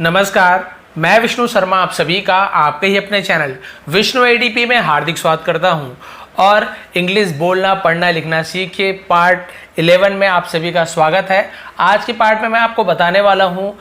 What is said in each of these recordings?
नमस्कार, मैं विष्णु शर्मा आप सभी का आपके ही अपने चैनल विष्णु एडीपी में हार्दिक स्वागत करता हूं। और इंग्लिश बोलना पढ़ना लिखना सीखिए पार्ट 11 में आप सभी का स्वागत है। आज के पार्ट में मैं आपको बताने वाला हूं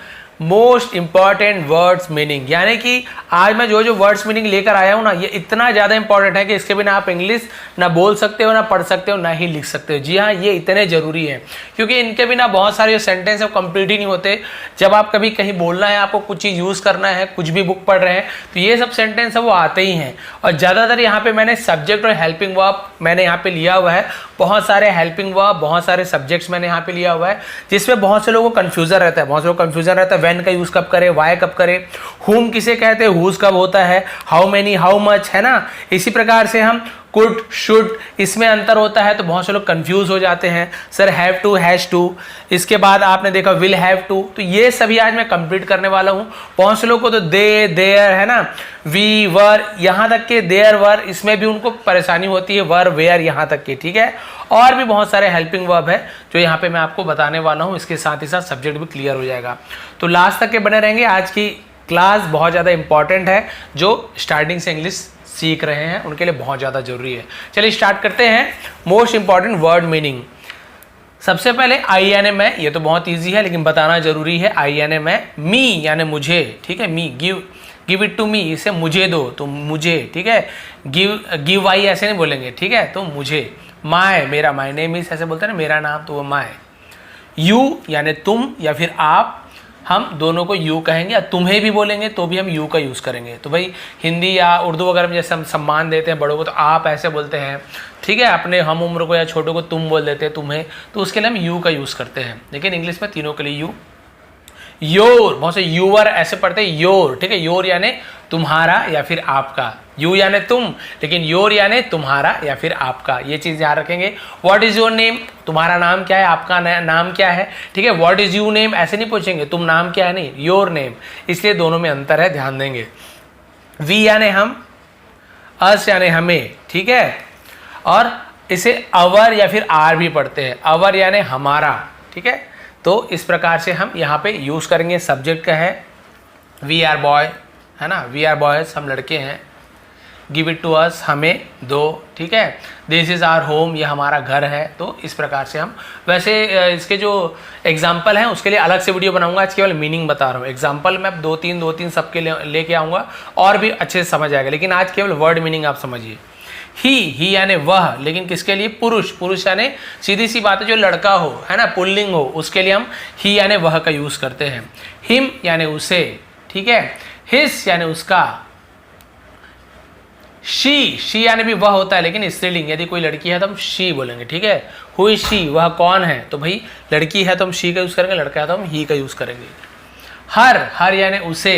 मोस्ट इंपॉर्टेंट वर्ड्स मीनिंग, यानी कि आज मैं जो वर्ड्स मीनिंग लेकर आया हूं ना, ये इतना ज़्यादा इंपॉर्टेंट है कि इसके बिना आप इंग्लिश ना बोल सकते हो, ना पढ़ सकते हो, ना ही लिख सकते हो। जी हाँ, ये इतने ज़रूरी है क्योंकि इनके बिना बहुत सारे जो सेंटेंस है वो कंप्लीट ही नहीं होते। जब आप कभी कहीं बोलना है, आपको कुछ चीज़ यूज़ करना है, कुछ भी बुक पढ़ रहे हैं, तो ये सब सेंटेंस है वो आते ही हैं। और ज़्यादातर यहाँ पे मैंने सब्जेक्ट और हेल्पिंग वर्ब मैंने यहाँ पे लिया हुआ है। बहुत सारे हेल्पिंग वर्ब, बहुत सारे सब्जेक्ट्स मैंने यहाँ पे लिया हुआ है, जिसमें बहुत से लोगों को कन्फ्यूजन रहता है। बहुत से लोग कन्फ्यूजन रहता है व्हेन का यूज़ कब करें, वाई कब करें, हुम किसे कहते हैं, हुज कब होता है, हाउ मेनी, हाउ मच, है ना। इसी प्रकार से हम कुड, शुड, इसमें अंतर होता है, तो बहुत से लोग कंफ्यूज हो जाते हैं। Sir have to, has to, इसके बाद आपने देखा विल हैव टू, तो ये सभी आज मैं कंप्लीट करने वाला हूँ। बहुत से लोग को तो दे, देयर, है ना, वी, वर, यहाँ तक के देयर, वर, इसमें भी उनको परेशानी होती है, वर, वेयर, यहाँ तक के, ठीक है। और भी बहुत सारे हेल्पिंग वर्ब है जो यहाँ पे मैं आपको बताने वाला हूँ। इसके साथ ही साथ सब्जेक्ट भी क्लियर हो जाएगा, तो लास्ट तक के बने रहेंगे। आज की क्लास बहुत ज़्यादा इंपॉर्टेंट है, जो स्टार्टिंग से इंग्लिश सीख रहे हैं उनके लिए बहुत ज़्यादा जरूरी है। चलिए स्टार्ट करते हैं। मोस्ट इंपॉर्टेंट वर्ड मीनिंग, सबसे पहले आई यानी मैं, ये तो बहुत इजी है लेकिन बताना जरूरी है। आई यानी मैं, मी यानी मुझे, ठीक है, मी, गिव इट टू मी, इसे मुझे दो, तो मुझे, ठीक है। गिव आई ऐसे नहीं बोलेंगे, ठीक है, तो मुझे। माय, मेरा, माय नेम इज ऐसे बोलते हैं ना, मेरा नाम, तो वो माय। यू यानी तुम या फिर आप, हम दोनों को यू कहेंगे, या तुम्हें भी बोलेंगे तो भी हम यू का यूज़ करेंगे। तो भाई हिंदी या उर्दू वगैरह में जैसे हम सम्मान देते हैं बड़ों को, तो आप ऐसे बोलते हैं, ठीक है। अपने हम उम्र को या छोटों को तुम बोल देते हैं, तुम्हें, तो उसके लिए हम यू का यूज़ करते हैं। लेकिन इंग्लिश में तीनों के लिए यू। योर, बहुत से यूवर ऐसे पढ़ते हैं, योर, ठीक है। योर यानी तुम्हारा या फिर आपका, यू यानी तुम, लेकिन योर यानी तुम्हारा या फिर आपका, ये चीज़ याद रखेंगे। व्हाट इज योर नेम, तुम्हारा नाम क्या है, आपका नाम क्या है, ठीक है। व्हाट इज यू नेम ऐसे नहीं पूछेंगे, तुम नाम क्या है, नहीं, योर नेम, इसलिए दोनों में अंतर है, ध्यान देंगे। वी यानी हम, अस यानी हमें, ठीक है। और इसे अवर या फिर आर भी पढ़ते हैं, अवर यानी हमारा, ठीक है। तो इस प्रकार से हम यहाँ पे यूज़ करेंगे। सब्जेक्ट का है वी आर बॉय, है ना, वी आर बॉयज, हम लड़के हैं। गिव इट टू अस, हमें दो, ठीक है। दिस इज़ आवर होम, ये हमारा घर है। तो इस प्रकार से हम, वैसे इसके जो एग्जाम्पल हैं उसके लिए अलग से वीडियो बनाऊंगा, आज केवल मीनिंग बता रहा हूँ। एग्जाम्पल मैं दो तीन सबके लेके आऊँगा और भी अच्छे से समझ आएगा, लेकिन आज केवल वर्ड मीनिंग आप समझिए। ही यानी वह, लेकिन किसके लिए, पुरुष, पुरुष यानी सीधी सी बात है जो लड़का हो, है ना, पुल्लिंग हो, उसके लिए हम ही यानी वह का यूज़ करते हैं। हिम यानी उसे, ठीक है। हिस यानी उसका। शी यानी भी वह होता है लेकिन स्त्रीलिंग, यदि कोई लड़की है तो हम शी बोलेंगे, ठीक है। हु इज शी, वह कौन है, तो भाई लड़की है तो हम शी का यूज़ करेंगे, लड़का है तो हम ही का यूज़ करेंगे। हर यानी उसे,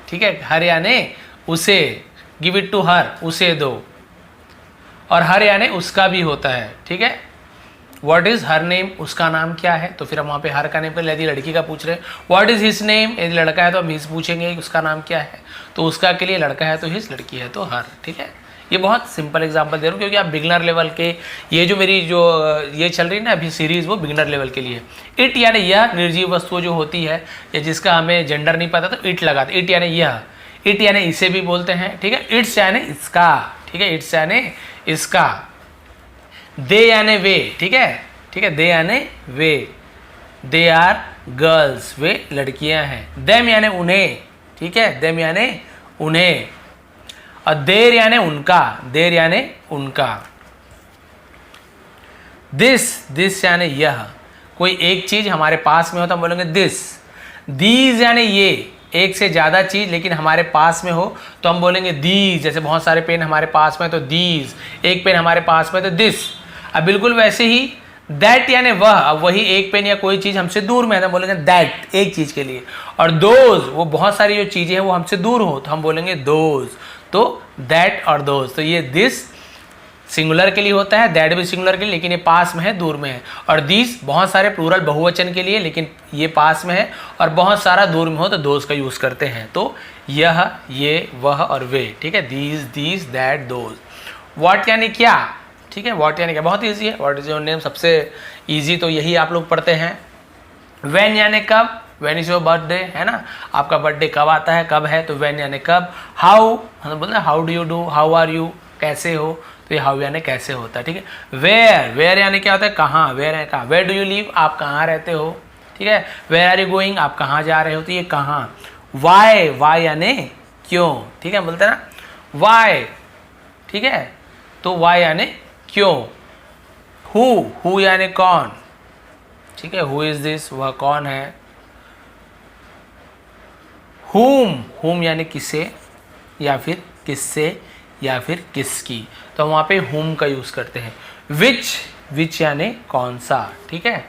ठीक है, हर यानी उसे। गिव इट टू हर, उसे दो। और हर यानी उसका भी होता है, ठीक है। व्हाट इज हर नेम, उसका नाम क्या है, तो फिर हम वहाँ पे हर का नेम कर, यदि लड़की का पूछ रहे हैं। व्हाट इज हिज नेम, यदि लड़का है तो हम हिज पूछेंगे, उसका नाम क्या है, तो उसका के लिए लड़का है तो हिज, लड़की है तो हर, ठीक है। ये बहुत सिंपल एग्जांपल दे रहा हूँ क्योंकि आप बिगनर लेवल के, ये जो मेरी जो ये चल रही है ना अभी सीरीज़, वो बिगनर लेवल के लिए। इट यानी यह, निर्जीव वस्तु जो होती है या जिसका हमें जेंडर नहीं पता तो इट लगाते, इट यानी यह, इट यानी इसे भी बोलते हैं, ठीक है। इट्स यानी इसका, ठीक है, इट्स यानी इसका। दे यानी वे, ठीक है, ठीक है, दे यानी वे। दे आर गर्ल्स, वे लड़कियां हैं। देम यानी उन्हें, ठीक है, देम यानी उन्हें। और देर यानी उनका, देर यानी उनका। दिस यानी यह, कोई एक चीज हमारे पास में हो तो हम बोलेंगे दिस। दीज यानी ये, एक से ज़्यादा चीज़ लेकिन हमारे पास में हो तो हम बोलेंगे दीज। जैसे बहुत सारे पेन हमारे पास में तो दीज, एक पेन हमारे पास में तो दिस। अब बिल्कुल वैसे ही दैट यानी वह, अब वही एक पेन या कोई चीज़ हमसे दूर में है तो हम बोलेंगे दैट, एक चीज़ के लिए। और दोज, वो बहुत सारी जो चीज़ें हैं वो हमसे दूर हो तो हम बोलेंगे दोज। तो दैट और दोज, तो ये दिस सिंगुलर के लिए होता है, दैट भी सिंगुलर के लिए, लेकिन ये पास में है, दूर में है। और दीस बहुत सारे प्लूरल बहुवचन के लिए, लेकिन ये पास में है, और बहुत सारा दूर में हो तो दोज का यूज़ करते हैं। तो यह, ये, वह और वे, ठीक है। These, that, those. व्हाट यानी क्या, ठीक है, व्हाट यानी क्या, बहुत ईजी है। व्हाट इज योर नेम सबसे ईजी, तो यही आप लोग पढ़ते हैं। व्हेन यानी कब, व्हेन इज योर बर्थडे, है ना, आपका बर्थडे कब आता है, कब है, तो व्हेन यानी कब। हाउ हम बोलते हैं how do you do, how are you, कैसे हो, तो ये हाउ यानी कैसे होता है, ठीक है। वेयर, वेयर यानी क्या होता है, कहाँ, वेयर है कहाँ। वेयर डू यू लिव, आप कहाँ रहते हो, ठीक है। वेयर आर यू गोइंग, आप कहाँ जा रहे हो, तो ये कहाँ। वाई, वाई यानी क्यों, ठीक है, बोलते हैं ना वाई, ठीक है, तो वाई यानी क्यों। हु यानी कौन, ठीक है, हु इज दिस, वह कौन है। हुम यानी किसे या फिर किससे या फिर किसकी, तो हम वहाँ पे हुम का यूज़ करते हैं। विच यानी कौन सा, ठीक है,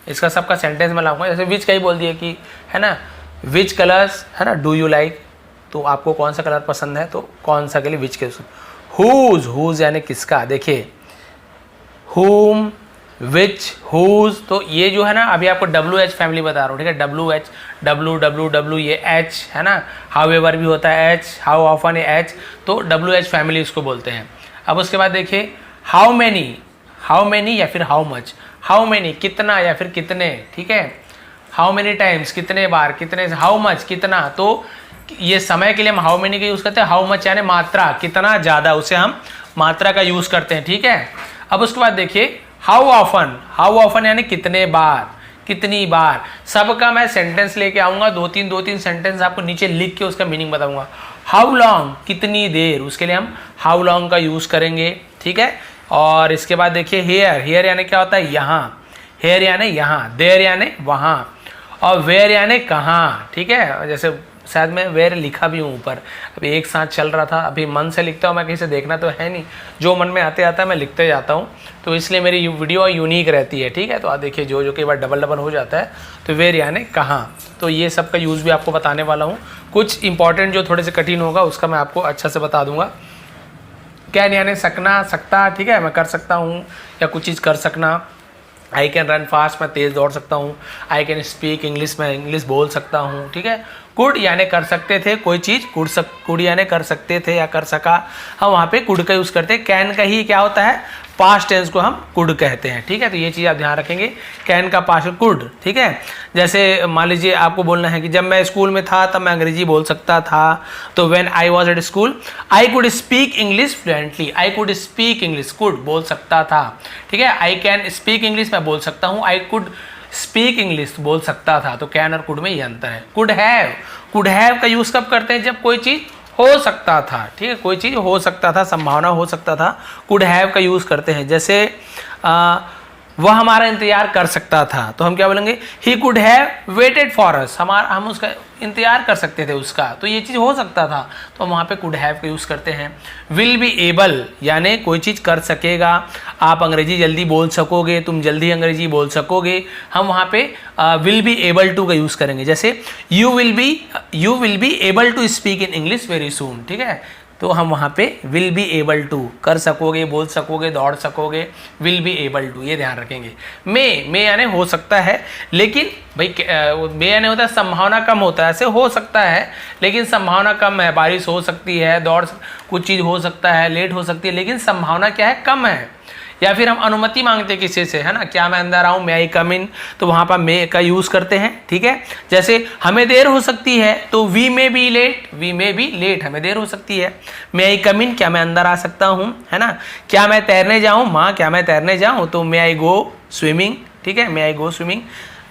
इसका सबका सेंटेंस मैं लाऊंगा। जैसे विच का ही बोल दिया कि, है ना, विच कलर्स, है ना, डू यू लाइक, तो आपको कौन सा कलर पसंद है, तो कौन सा के लिए विच के। हुज यानी किसका, देखिए हुम, विच, हुज, तो ये जो है ना, अभी आपको WH फैमिली बता रहा हूँ, ठीक है, WH, W ये H है ना, हाउ एवर भी होता है H, हाउ ऑफन ये H, तो WH फैमिली इसको बोलते हैं। अब उसके बाद देखिए हाउ मैनी या फिर हाउ मच। हाउ मैनी कितना या फिर कितने, ठीक है, हाउ मैनी टाइम्स कितने बार, कितने, हाउ मच कितना, तो ये समय के लिए हम हाउ मैनी का यूज़ करते हैं। हाउ मच यानी मात्रा, कितना ज़्यादा, उसे हम मात्रा का यूज़ करते हैं, ठीक है। अब उसके बाद देखिए हाउ ऑफन यानी कितने बार, कितनी बार। सबका मैं सेंटेंस लेके आऊँगा, दो तीन सेंटेंस आपको नीचे लिख के उसका मीनिंग बताऊँगा। हाउ लॉन्ग, कितनी देर, उसके लिए हम हाउ लॉन्ग का यूज़ करेंगे, ठीक है। और इसके बाद देखिए हेयर यानी क्या होता है, यहाँ, हेयर यानी यहाँ, देयर यानी वहाँ, और वेयर यानी कहाँ, ठीक है। जैसे शायद मैं वेयर लिखा भी हूँ ऊपर, अभी एक साथ चल रहा था, अभी मन से लिखता हूँ मैं, कहीं से देखना तो है नहीं, जो मन में आते आता है मैं लिखते जाता हूँ, तो इसलिए मेरी वीडियो यूनिक रहती है, ठीक है। तो आप देखिए जो कई बार डबल हो जाता है, तो वेयर यानी कहाँ, तो ये सब का यूज़ भी आपको बताने वाला हूँ। कुछ इंपॉर्टेंट जो थोड़े से कठिन होगा उसका मैं आपको अच्छा से बता दूंगा। कैन यानी सकना, सकता, ठीक है, मैं कर सकता हूँ या कुछ चीज़ कर सकना। आई कैन रन फास्ट, मैं तेज़ दौड़ सकता हूँ। आई कैन स्पीक इंग्लिश, मैं इंग्लिश बोल सकता हूँ, ठीक है। कुड यानी कर सकते थे कोई चीज़, कुड यानी कर सकते थे या कर सका, हम वहाँ पे कुड का यूज़ करते हैं। कैन का ही क्या होता है, पास्ट टेंस को हम कुड कहते हैं, ठीक है। तो ये चीज़ आप ध्यान रखेंगे, कैन का पास्ट कुड, ठीक है। जैसे मान लीजिए आपको बोलना है कि जब मैं स्कूल में था तब मैं अंग्रेजी बोल सकता था, तो when I was at school I could speak English fluently. I could speak English, could बोल सकता था, ठीक है। आई कैन स्पीक इंग्लिश, मैं बोल सकता हूँ। आई कुड स्पीक इंग्लिश बोल सकता था, तो कैन और कुड में ये अंतर है। कुड हैव का यूज़ कब करते हैं, जब कोई चीज़ हो सकता था, ठीक है, कोई चीज़ हो सकता था, संभावना हो सकता था, कुड हैव का यूज़ करते हैं। जैसे वह हमारा इंतजार कर सकता था, तो हम क्या बोलेंगे, he could have waited for us, हम उसका इंतजार कर सकते थे उसका, तो ये चीज़ हो सकता था, तो हम वहाँ पे कुड हैव का यूज़ करते हैं। विल बी एबल यानी कोई चीज़ कर सकेगा, आप अंग्रेजी जल्दी बोल सकोगे, तुम जल्दी अंग्रेजी बोल सकोगे, हम वहाँ पे विल बी एबल टू का यूज़ करेंगे। जैसे you will be able to speak in English very soon, ठीक है, तो हम वहाँ पे विल बी एबल टू, कर सकोगे, बोल सकोगे, दौड़ सकोगे, विल बी एबल टू, ये ध्यान रखेंगे। मे यानी हो सकता है, लेकिन भाई मे यानी होता है संभावना कम होता है, ऐसे हो सकता है लेकिन संभावना कम है, बारिश हो सकती है, कुछ चीज़ हो सकता है, लेट हो सकती है, लेकिन संभावना क्या है, कम है। या फिर हम अनुमति मांगते हैं किसी से, है ना, क्या मैं अंदर आऊँ, मे आई कम इन, तो वहाँ पर मे का यूज़ करते हैं, ठीक है। जैसे हमें देर हो सकती है, तो वी मे बी लेट, हमें देर हो सकती है। मे आई कम इन, क्या मैं अंदर आ सकता हूँ, है ना। क्या मैं तैरने जाऊँ, माँ क्या मैं तैरने जाऊँ, तो मे आई गो स्विमिंग, ठीक है, मे आई गो स्विमिंग,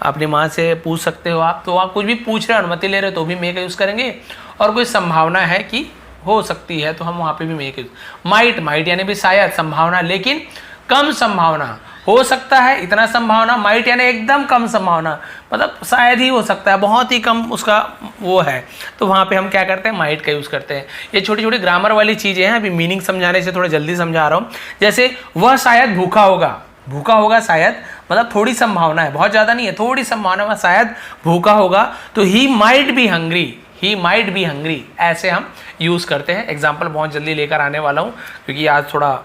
अपनी माँ से पूछ सकते हो आप, तो आप कुछ भी पूछ रहे हो, अनुमति ले रहे हो, तो भी मे का यूज़ करेंगे। और कोई संभावना है कि हो सकती है, तो हम वहाँ पे भी मे का यूज़। माइट यानी भी शायद, संभावना लेकिन कम संभावना, हो सकता है इतना संभावना, माइट यानी एकदम कम संभावना, मतलब शायद ही हो सकता है, बहुत ही कम उसका वो है, तो वहाँ पे हम क्या करते हैं, माइट का यूज़ करते हैं। ये छोटी छोटी ग्रामर वाली चीज़ें हैं, अभी मीनिंग समझाने से थोड़ा जल्दी समझा रहा हूँ। जैसे वह शायद भूखा होगा शायद, मतलब थोड़ी संभावना है, बहुत ज़्यादा नहीं है, थोड़ी संभावना में शायद भूखा होगा, तो ही माइट बी हंग्री, ऐसे हम यूज़ करते हैं। एग्जाम्पल बहुत जल्दी लेकर आने वाला हूँ, क्योंकि आज थोड़ा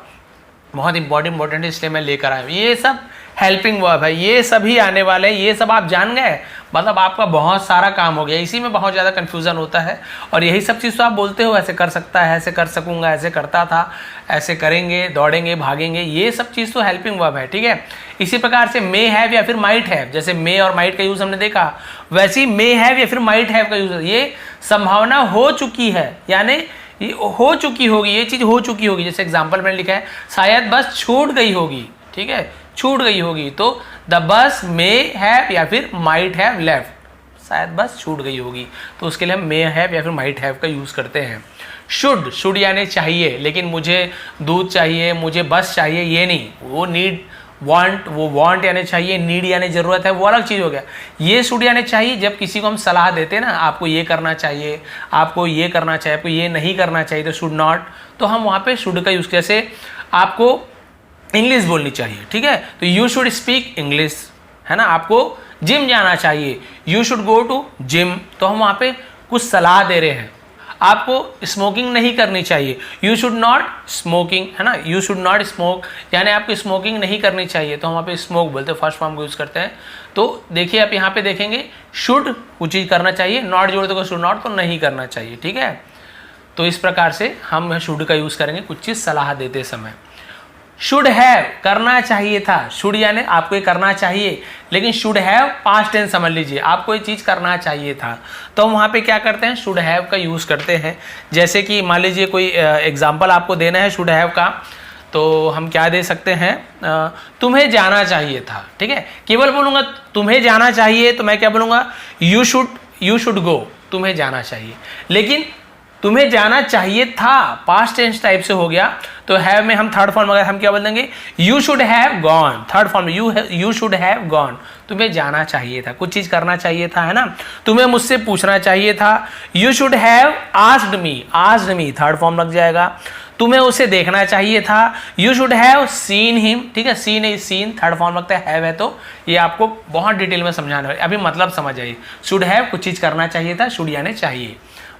बहुत इंपॉर्टेंट है, इसलिए मैं लेकर आया हूँ। ये सब हेल्पिंग वर्ब है, ये सभी आने वाले हैं, ये सब आप जान गए, मतलब आपका बहुत सारा काम हो गया। इसी में बहुत ज़्यादा कन्फ्यूज़न होता है, और यही सब चीज़ तो आप बोलते हो, ऐसे कर सकता है, ऐसे कर सकूँगा, ऐसे करता था, ऐसे करेंगे, दौड़ेंगे, भागेंगे, ये सब चीज़ तो हेल्पिंग वर्ब है, ठीक है। इसी प्रकार से मे हैव या फिर माइट हैव, जैसे मे और माइट का यूज हमने देखा, वैसे ही मे हैव या फिर माइट हैव का यूज, ये संभावना हो चुकी है, यानी ये हो चुकी होगी, ये चीज हो चुकी होगी। जैसे एग्जाम्पल मैंने लिखा है शायद बस छूट गई होगी, ठीक है, छूट गई होगी, तो द बस मे हैव या फिर माइट हैव लेफ्ट, शायद बस छूट गई होगी, तो उसके लिए हम मे हैव या फिर माइट हैव का यूज करते हैं। शुड यानी चाहिए, लेकिन मुझे दूध चाहिए, मुझे बस चाहिए, ये नहीं, वो नीड वांट, वो वांट यानी चाहिए, नीड यानी जरूरत है, वो अलग चीज हो गया। ये शुड यानी चाहिए, जब किसी को हम सलाह देते हैं ना, आपको ये करना चाहिए, आपको ये करना चाहिए, आपको ये नहीं करना चाहिए, तो शुड नॉट, तो हम वहां पे शुड का यूज, जैसे आपको इंग्लिश बोलनी चाहिए, ठीक है, तो यू शुड स्पीक इंग्लिश, है ना, आपको जिम जाना चाहिए, you should go to gym, तो हम वहां पे कुछ सलाह दे रहे हैं। आपको स्मोकिंग नहीं करनी चाहिए, यू शुड नॉट स्मोकिंग, है ना, यू शुड नॉट स्मोक, यानी आपको स्मोकिंग नहीं करनी चाहिए, तो हम वहाँ पे स्मोक बोलते हैं, फर्स्ट फॉर्म को यूज करते हैं। तो देखिए आप यहाँ पे देखेंगे शुड कुछ चीज करना चाहिए, नॉट जोड़ दो शुड नॉट, तो नहीं करना चाहिए, ठीक है। तो इस प्रकार से हम शुड का यूज करेंगे कुछ चीज सलाह देते समय। शुड हैव करना चाहिए था, शुड यानी आपको ये करना चाहिए, लेकिन शुड हैव पास्ट टेंस समझ लीजिए, आपको ये चीज करना चाहिए था, तो हम वहां पे क्या करते हैं, शुड हैव का यूज करते हैं। जैसे कि मान लीजिए कोई एग्जांपल आपको देना है शुड हैव का, तो हम क्या दे सकते हैं, तुम्हें जाना चाहिए था, ठीक है, केवल बोलूंगा तुम्हें जाना चाहिए, तो मैं क्या बोलूंगा, यू शुड गो, तुम्हें जाना चाहिए, लेकिन तुम्हें जाना चाहिए था पास्ट टेंस टाइप से हो गया, तो हैव में हम थर्ड फॉर्म अगर हम क्या बोल देंगे, you should have gone, third form you should have gone, तुम्हें जाना चाहिए था, कुछ चीज करना चाहिए था, है ना, तुम्हें मुझसे पूछना चाहिए था, you should have asked me, third form लग जाएगा, तुम्हें उसे देखना चाहिए था, you should have seen him, ठीक है, सीन थर्ड फॉर्म लगता है, हैव है, तो ये आपको बहुत डिटेल में समझाना है, अभी मतलब समझ आइए। शुड हैव कुछ चीज करना चाहिए था, शुड यानी चाहिए।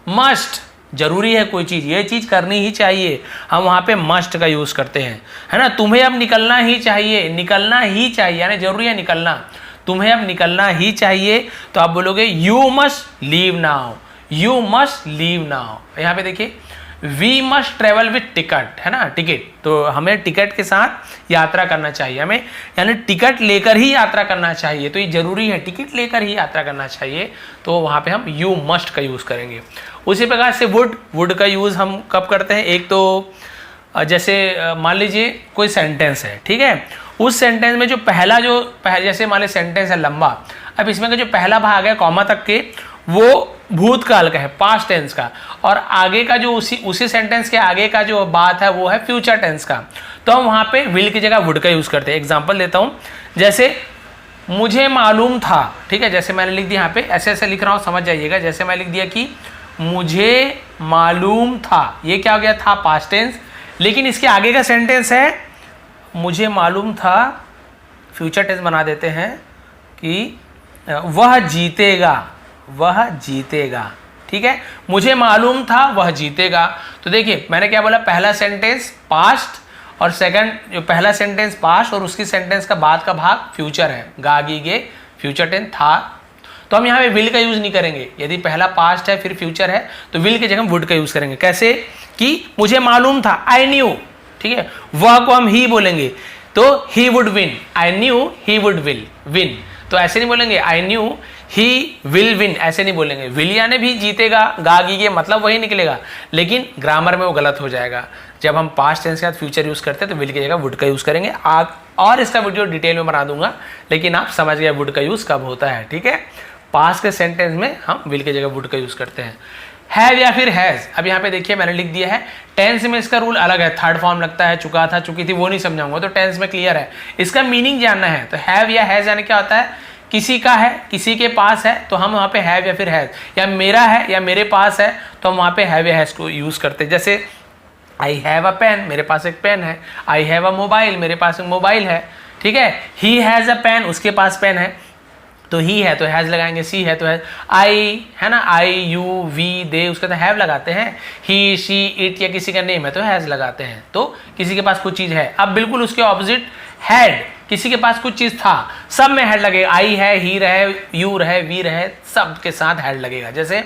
मस्ट जरूरी है कोई चीज, ये चीज करनी ही चाहिए, हम वहां पे मस्ट का यूज करते हैं, है ना, तुम्हें अब निकलना ही चाहिए, यानी जरूरी है निकलना, तुम्हें अब निकलना ही चाहिए, तो आप बोलोगे यू मस्ट लीव नाउ, यहाँ पे देखिए we must travel with ticket, है ना, टिकट, तो हमें टिकट के साथ यात्रा करना चाहिए, हमें यानी टिकट लेकर ही यात्रा करना चाहिए, तो ये जरूरी है, टिकट लेकर ही यात्रा करना चाहिए, तो वहां पे हम यू मस्ट का यूज करेंगे। उसी प्रकार से वुड का यूज हम कब करते हैं, एक तो जैसे मान लीजिए कोई सेंटेंस है, ठीक है, उस सेंटेंस में जो जैसे मान लीजिए सेंटेंस है लंबा, अब इसमें का जो पहला भाग है कॉमा तक के, वो भूतकाल का है, पास्ट टेंस का, और आगे का जो उसी सेंटेंस के आगे का जो बात है वो है फ्यूचर टेंस का, तो हम वहां पे विल की जगह वुड का यूज करते हैं। एग्जांपल देता हूं, जैसे मुझे मालूम था, ठीक है, जैसे मैंने लिख दिया यहाँ पे, ऐसे लिख रहा हूं, समझ जाइएगा, जैसे मैं लिख दिया कि मुझे मालूम था, ये क्या हो गया था, पास्ट टेंस, लेकिन इसके आगे का सेंटेंस है मुझे मालूम था, फ्यूचर टेंस बना देते हैं कि वह जीतेगा, ठीक है, मुझे मालूम था वह जीतेगा, तो देखिए मैंने क्या बोला, पहला सेंटेंस पास्ट और सेकंड, जो पहला सेंटेंस पास्ट और उसकी सेंटेंस का बाद का भाग फ्यूचर है, गा गी गे, फ्यूचर टेंस था, तो हम यहाँ पे विल का यूज नहीं करेंगे, यदि पहला पास्ट है फिर फ्यूचर है तो विल की जगह हम वुड का यूज करेंगे। कैसे कि मुझे मालूम था, आई न्यू, ठीक है, वह को हम ही बोलेंगे, तो he would win, I knew he would win, तो ऐसे नहीं बोलेंगे I knew he will win, ऐसे नहीं बोलेंगे, विल यानी भी जीतेगा, गा गी मतलब वही निकलेगा, लेकिन ग्रामर में वो गलत हो जाएगा। जब हम पास्ट टेंस के साथ फ्यूचर यूज करते हैं तो विल की जगह वुड का यूज करेंगे, और इसका वीडियो डिटेल में बना दूंगा, लेकिन आप समझ गए वुड का यूज कब होता है, ठीक है। पास्ट के सेंटेंस में हम विल की जगह वुड का यूज करते हैं। हैव या फिर हैज, अब यहाँ पे देखिए मैंने लिख दिया है, टेंस में इसका रूल अलग है, थर्ड फॉर्म लगता है, चुका था, चुकी थी, वो नहीं समझाऊंगा, तो टेंस में क्लियर है, इसका मीनिंग जानना है, तो हैव या हैज यानी क्या होता है, किसी का है, किसी के पास है, तो हम वहाँ पे हैव या फिर हैज, या मेरा है या मेरे पास है, तो हम वहाँ पे हैव या हैज को यूज करते हैं। जैसे आई हैव अ पेन, मेरे पास एक पेन है, आई हैव अ मोबाइल, मेरे पास एक मोबाइल है, ठीक है, ही हैज अ पेन, उसके पास पेन है, तो ही है तो हैज लगाएंगे, सी है तो हैज, आई है ना, आई यू वी दे, उसके तो हैव लगाते हैं, ही शी इट या किसी का नेम है तो हैज लगाते हैं, तो किसी के पास कुछ चीज है। अब बिल्कुल उसके ऑपोजिट हैड, किसी के पास कुछ चीज था, सब में हैड लगेगा, आई है, ही रहे, यू रहे, वी रहे, सब के साथ हैड लगेगा। जैसे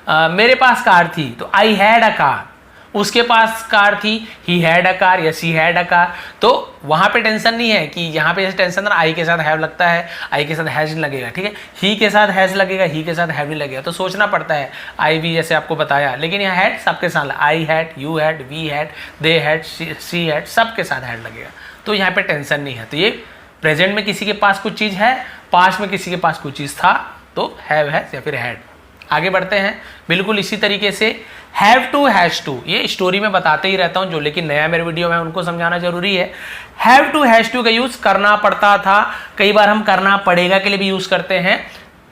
मेरे पास कार थी तो आई हैड अ कार, उसके पास कार थी, ही हैड अ कार या शी हैड अ कार, तो वहाँ पे टेंशन नहीं है कि यहाँ पे टेंशन ना आई के साथ हैव लगता है, आई के साथ हैज नहीं लगेगा, ठीक है। ही के साथ हैज लगेगा, ही के साथ हैव नहीं लगेगा, तो सोचना पड़ता है आई भी जैसे आपको बताया। लेकिन यहाँ हैड सबके साथ, I had, you had, we had, they had, she had, सबके साथ हैड लगेगा, तो यहाँ पे टेंशन नहीं है। तो ये प्रेजेंट में किसी के पास कुछ चीज़ है, पास्ट में किसी के पास कुछ चीज़ था, तो हैव है या फिर हैड। आगे बढ़ते हैं। बिल्कुल इसी तरीके से हैव टू, हैज टू, ये स्टोरी में बताते ही रहता हूं जो, लेकिन नया मेरे वीडियो में उनको समझाना जरूरी है। हैव टू, हैज टू का यूज करना पड़ता था, कई बार हम करना पड़ेगा के लिए भी यूज करते हैं,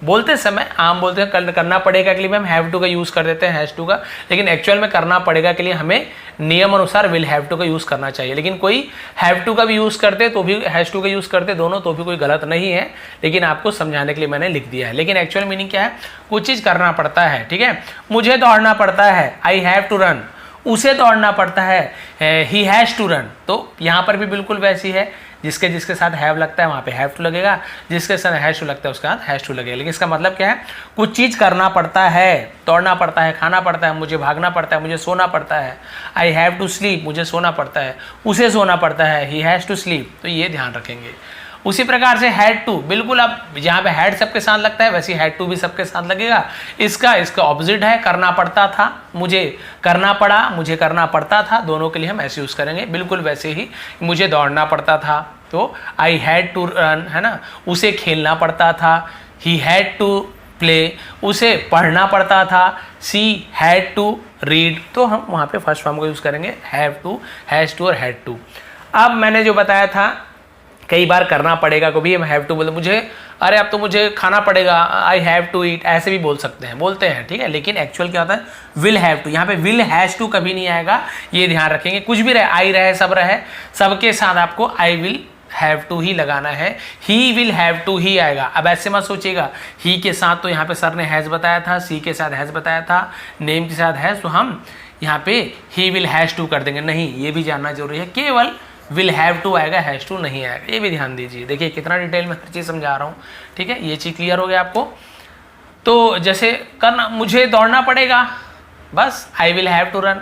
बोलते समय आम बोलते हैं करना पड़ेगा के लिए भी हम हैव टू का यूज कर देते हैं, हैज टू का, लेकिन एक्चुअल में करना पड़ेगा के लिए हमें नियम अनुसार विल हैव टू का यूज करना चाहिए। लेकिन कोई हैव टू का भी यूज करते तो भी, हैज टू का यूज करते दोनों, तो भी कोई गलत नहीं है, लेकिन आपको समझाने के लिए मैंने लिख दिया है। लेकिन एक्चुअल मीनिंग क्या है, कुछ चीज करना पड़ता है, ठीक है। मुझे दौड़ना पड़ता है, आई हैव टू रन, उसे दौड़ना पड़ता है, ही हैज टू रन, तो यहाँ पर भी बिल्कुल वैसी है, जिसके साथ हैव लगता है वहाँ पे हैव टू लगेगा, जिसके साथ हैज टू लगता है उसके साथ हैज टू लगेगा। लेकिन इसका मतलब क्या है, कुछ चीज़ करना पड़ता है, दौड़ना पड़ता है, खाना पड़ता है, मुझे भागना पड़ता है, मुझे सोना पड़ता है, आई हैव टू स्लीप, मुझे सोना पड़ता है, उसे सोना पड़ता है, ही हैज़ टू स्लीप, तो ये ध्यान रखेंगे। उसी प्रकार से हैड टू, बिल्कुल अब जहाँ पे हैड सबके साथ लगता है वैसे हैड टू भी सबके साथ लगेगा। इसका ऑपोजिट है, करना पड़ता था, मुझे करना पड़ा, मुझे करना पड़ता था, दोनों के लिए हम ऐसे यूज़ करेंगे। बिल्कुल वैसे ही मुझे दौड़ना पड़ता था तो आई हैड टू रन, है ना, उसे खेलना पड़ता था, ही हैड टू प्ले, उसे पढ़ना पड़ता था, सी हैड टू रीड, तो हम वहाँ पे फर्स्ट फॉर्म को यूज़ करेंगे, हैव टू, हैज़ टू और हैड टू। अब मैंने जो बताया था, कई बार करना पड़ेगा को भी हम हैव टू बोलते, मुझे अरे अब तो मुझे खाना पड़ेगा, आई हैव टू ईट, ऐसे भी बोल सकते हैं, बोलते हैं, ठीक है। लेकिन एक्चुअल क्या होता है, विल हैव टू, यहाँ पे विल हैज टू कभी नहीं आएगा, ये ध्यान रखेंगे। कुछ भी रहे, आई रहे, सब रहे, सबके साथ आपको आई विल हैव टू ही लगाना है, ही विल हैव टू ही आएगा। अब ऐसे मत सोचिएगा ही के साथ, तो यहाँ पे सर ने हैज बताया था, सी के साथ हैज बताया था, नेम के साथ हैज, तो हम यहाँ पे ही विल हैज टू कर देंगे, नहीं, ये भी जानना जरूरी है, केवल विल हैव टू आएगा, हैज टू नहीं आएगा, ये भी ध्यान दीजिए। देखिए कितना डिटेल में हर चीज़ समझा रहा हूँ, ठीक है, ये चीज़ क्लियर हो गया आपको। तो जैसे करना, मुझे दौड़ना पड़ेगा, बस I will have to run,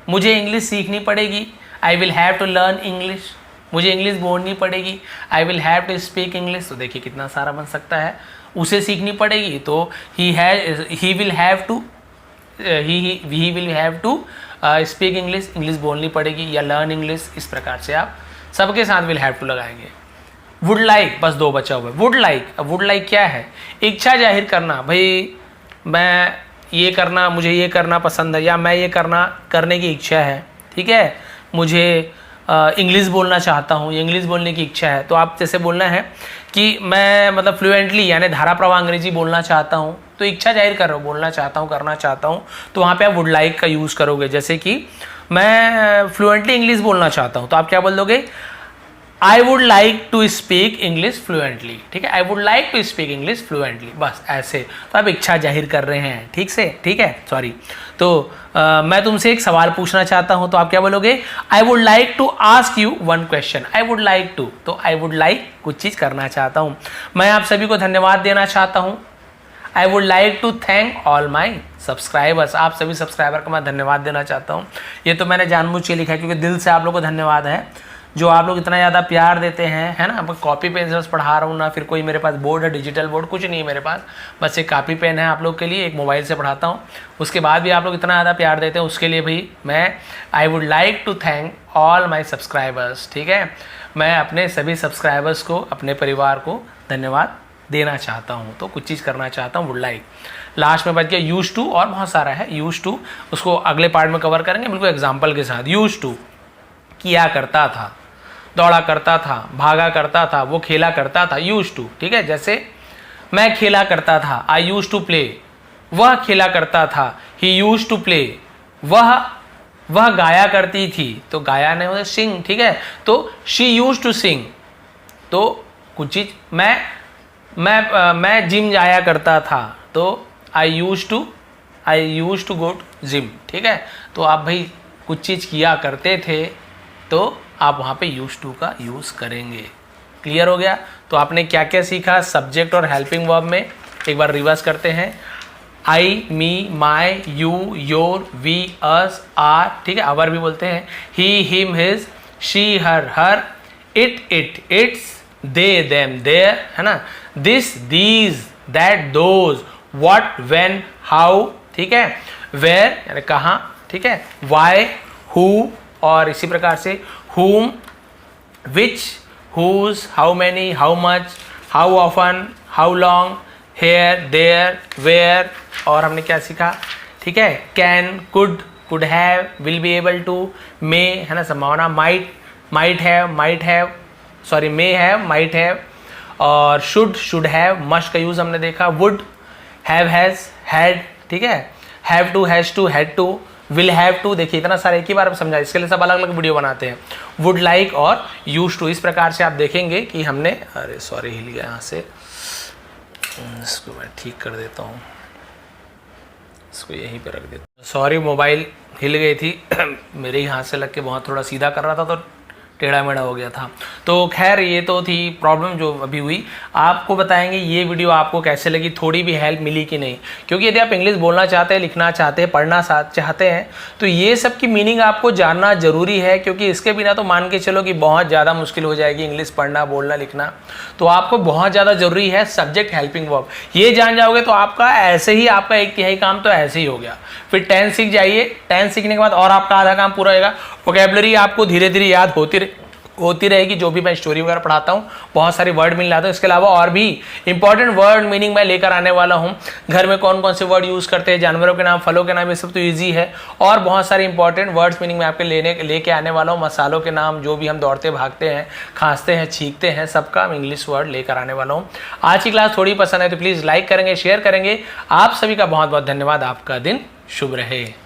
मुझे इंग्लिश सीखनी पड़ेगी, I will have to learn English, मुझे इंग्लिश बोलनी पड़ेगी, I will have to speak English, तो देखिए कितना सारा बन सकता है। उसे सीखनी पड़ेगी तो he will have to, he will have to speak English, English बोलनी पड़ेगी, या लर्न इंग्लिश, इस प्रकार से आप सबके साथ विल हैव टू लगाएंगे। वुड लाइक, बस दो बचा हुआ है, वुड लाइक। अब वुड लाइक क्या है, इच्छा जाहिर करना, भाई मैं ये करना, मुझे ये करना पसंद है, या मैं ये करने की इच्छा है, ठीक है, मुझे इंग्लिश बोलना चाहता हूँ, इंग्लिश बोलने की इच्छा है, तो आप जैसे बोलना है कि मैं मतलब फ्लुएंटली यानी धारा प्रवाह अंग्रेजी बोलना चाहता हूँ, तो इच्छा जाहिर कर रहा हूँ, बोलना चाहता हूँ, करना चाहता हूँ, तो वहाँ पे आप वुड लाइक का यूज़ करोगे। जैसे कि मैं फ्लुएंटली इंग्लिश बोलना चाहता हूँ, तो आप क्या बोल दोगे, I would like to speak English fluently, ठीक है, I would like to speak English fluently, बस ऐसे, तो आप इच्छा जाहिर कर रहे हैं, ठीक से, ठीक है, सॉरी। तो मैं तुमसे एक सवाल पूछना चाहता हूं, तो आप क्या बोलोगे, I would like to ask you one question, I would like to, तो आई वुड लाइक कुछ चीज़ करना चाहता हूं, मैं आप सभी को धन्यवाद देना चाहता हूं, I would like to thank all my subscribers, आप सभी सब्सक्राइबर को मैं धन्यवाद देना चाहता हूँ। ये तो मैंने जानबूझ के लिखा है क्योंकि दिल से आप लोगों को धन्यवाद है, जो आप लोग इतना ज़्यादा प्यार देते हैं, है ना। अब कॉपी पेन से बस पढ़ा रहा हूँ ना, फिर कोई मेरे पास बोर्ड है, डिजिटल बोर्ड कुछ नहीं है मेरे पास, बस एक कॉपी पेन है आप लोग के लिए, एक मोबाइल से पढ़ाता हूँ। उसके बाद भी आप लोग इतना ज़्यादा प्यार देते हैं, उसके लिए भी मैं I would like to thank all my subscribers, ठीक है। मैं अपने सभी सब्सक्राइबर्स को, अपने परिवार को धन्यवाद देना चाहता हूँ, तो कुछ चीज़ करना चाहता हूँ, वुड लाइक। लास्ट में बच गया यूज टू, और बहुत सारा है यूज टू, उसको अगले पार्ट में कवर करेंगे बिल्कुल एग्जाम्पल के साथ। यूज टू, किया करता था, दौड़ा करता था, भागा करता था, वो खेला करता था, यूज टू, ठीक है। जैसे मैं खेला करता था, आई यूज टू प्ले, वह खेला करता था, ही यूज टू प्ले, वह गाया करती थी, तो गाया नहीं होता सिंग, ठीक है, तो शी यूज टू सिंग। तो कुछ चीज, मैं जिम जाया करता था, तो I use to go to gym, ठीक है। तो आप भाई कुछ चीज़ किया करते थे, तो आप वहाँ पे यूज टू का यूज़ करेंगे। क्लियर हो गया। तो आपने क्या क्या सीखा सब्जेक्ट और हेल्पिंग वर्ब में, एक बार रिवर्स करते हैं। I, me, my, you, your, we, us, our, ठीक है, आवर भी बोलते हैं, he, him, his, she, her, her, it, its, they, them, their, है ना, this, these, that, those, what, when, how, ठीक है, वेयर यानी कहाँ, ठीक है, वाई, हु, और इसी प्रकार से whom, which, whose, how many, how much, how often, how long, here, there, where, और हमने क्या सीखा, ठीक है, can, could have, will be able to, may, है ना, संभावना, might have, sorry, may have, might have, और should have, must का यूज हमने देखा, would, have, has, had, ठीक है, have to, has to, had to, will have to, देखिए इतना सारा एक ही बार समझा, इसके लिए सब अलग अलग वीडियो बनाते हैं, वुड लाइक और यूज टू, इस प्रकार से आप देखेंगे कि हमने, अरे सॉरी हिल गया यहाँ से, इसको मैं ठीक कर देता हूँ, इसको यहीं पे रख देता हूँ, सॉरी मोबाइल हिल गई थी मेरे ही हाथ से लग के, बहुत थोड़ा सीधा कर रहा था तो टेढ़ा मेढ़ा हो गया था। तो खैर ये तो थी प्रॉब्लम जो अभी हुई। आपको बताएंगे ये वीडियो आपको कैसे लगी, थोड़ी भी हेल्प मिली कि नहीं, क्योंकि यदि आप इंग्लिश बोलना चाहते हैं, लिखना चाहते हैं, पढ़ना चाहते हैं तो ये सब की मीनिंग आपको जानना ज़रूरी है, क्योंकि इसके बिना तो मान के चलो कि बहुत ज़्यादा मुश्किल हो जाएगी इंग्लिश पढ़ना, बोलना, लिखना। तो आपको बहुत ज़्यादा ज़रूरी है सब्जेक्ट, हेल्पिंग वर्ब, ये जान जाओगे तो आपका ऐसे ही आपका 1/3 काम तो ऐसे ही हो गया। फिर 10 सीख जाइए, 10 सीखने के बाद और आपका आधा काम पूरा होगा। वोकैबुलरी आपको धीरे धीरे याद होती रहेगी, जो भी मैं स्टोरी वगैरह पढ़ाता हूँ बहुत सारे वर्ड मिल जाते हैं। इसके अलावा और भी इंपॉर्टेंट वर्ड मीनिंग मैं लेकर आने वाला हूँ। घर में कौन कौन से वर्ड यूज़ करते हैं, जानवरों के नाम, फलों के नाम, ये सब तो ईजी है। और बहुत सारे इंपॉर्टेंट वर्ड्स मीनिंग मैं आपके लेके आने वाला हूँ। मसालों के नाम, जो भी हम दौड़ते भागते हैं, खांसते हैं, छींकते हैं, सबका मैं इंग्लिश वर्ड लेकर आने वाला हूँ। आज की क्लास थोड़ी पसंद है तो प्लीज़ लाइक करेंगे, शेयर करेंगे। आप सभी का बहुत बहुत धन्यवाद। आपका दिन शुभ रहे।